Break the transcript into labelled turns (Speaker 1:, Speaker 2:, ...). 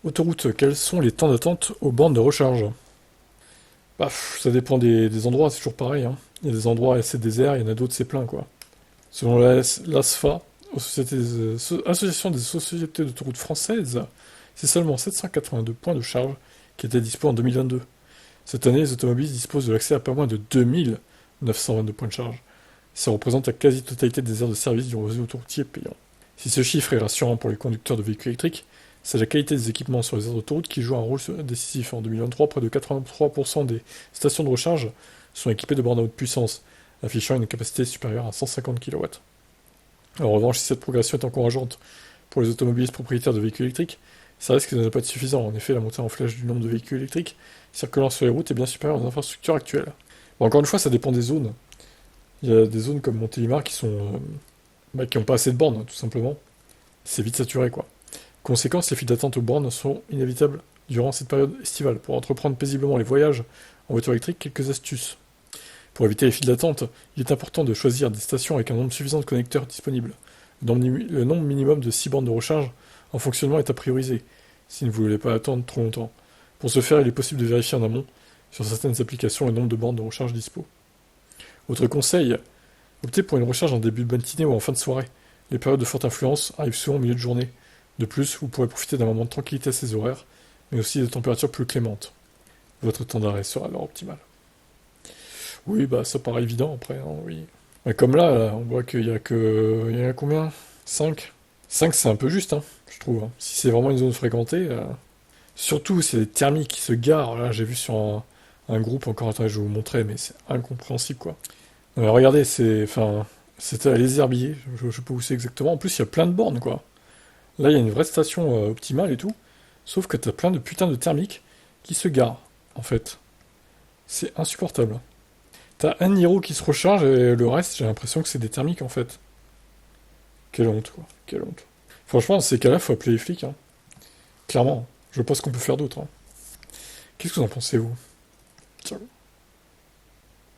Speaker 1: Autoroute, quels sont les temps d'attente aux bornes de recharge? Bah, ça dépend des endroits, c'est toujours pareil, hein. Il y a des endroits c'est désert, il y en a d'autres c'est plein, quoi. Selon l'ASFA, Association des sociétés d'autoroutes françaises, c'est seulement 782 points de charge qui étaient dispo en 2022. Cette année, les automobilistes disposent de l'accès à pas moins de 2922 points de charge. Ça représente la quasi-totalité des aires de service du réseau autoroutier payant. Si ce chiffre est rassurant pour les conducteurs de véhicules électriques, c'est la qualité des équipements sur les aires d'autoroute qui joue un rôle décisif. En 2023, près de 83% des stations de recharge sont équipées de bornes à haute puissance, affichant une capacité supérieure à 150 kW. En revanche, si cette progression est encourageante pour les automobilistes propriétaires de véhicules électriques, ça risque de ne pas être suffisant. En effet, la montée en flèche du nombre de véhicules électriques circulant sur les routes est bien supérieure aux infrastructures actuelles. Bon, encore une fois, ça dépend des zones. Il y a des zones comme Montélimar qui qui n'ont pas assez de bornes, hein, tout simplement. C'est vite saturé, quoi. Conséquence, les files d'attente aux bornes sont inévitables durant cette période estivale. Pour entreprendre paisiblement les voyages en voiture électrique, quelques astuces. Pour éviter les files d'attente, il est important de choisir des stations avec un nombre suffisant de connecteurs disponibles. Le nombre minimum de 6 bornes de recharge en fonctionnement est à prioriser, si vous ne voulez pas attendre trop longtemps. Pour ce faire, il est possible de vérifier en amont, sur certaines applications, le nombre de bornes de recharge dispo. Autre conseil, optez pour une recharge en début de matinée ou en fin de soirée. Les périodes de forte influence arrivent souvent au milieu de journée. De plus, vous pourrez profiter d'un moment de tranquillité à ces horaires, mais aussi de températures plus clémentes. Votre temps d'arrêt sera alors optimal. Oui, bah ça paraît évident après, hein, oui. Mais comme là, on voit qu'il y a que... Il y en a combien? 5. 5 c'est un peu juste, hein, je trouve, hein. Si c'est vraiment une zone fréquentée... Surtout, c'est les thermiques qui se garent. Là, j'ai vu sur un groupe, encore, attendez, je vais vous montrer, mais c'est incompréhensible, quoi. Non, mais regardez, c'était à Les Herbiers, je sais pas où c'est exactement. En plus, il y a plein de bornes, quoi. Là, il y a une vraie station optimale et tout. Sauf que t'as plein de putains de thermiques qui se garent, en fait. C'est insupportable. T'as un Niro qui se recharge et le reste, j'ai l'impression que c'est des thermiques, en fait. Quelle honte, quoi. Quelle honte. Franchement, dans ces cas-là, faut appeler les flics, hein. Clairement. Je vois pas ce qu'on peut faire d'autre, hein. Qu'est-ce que vous en pensez, vous?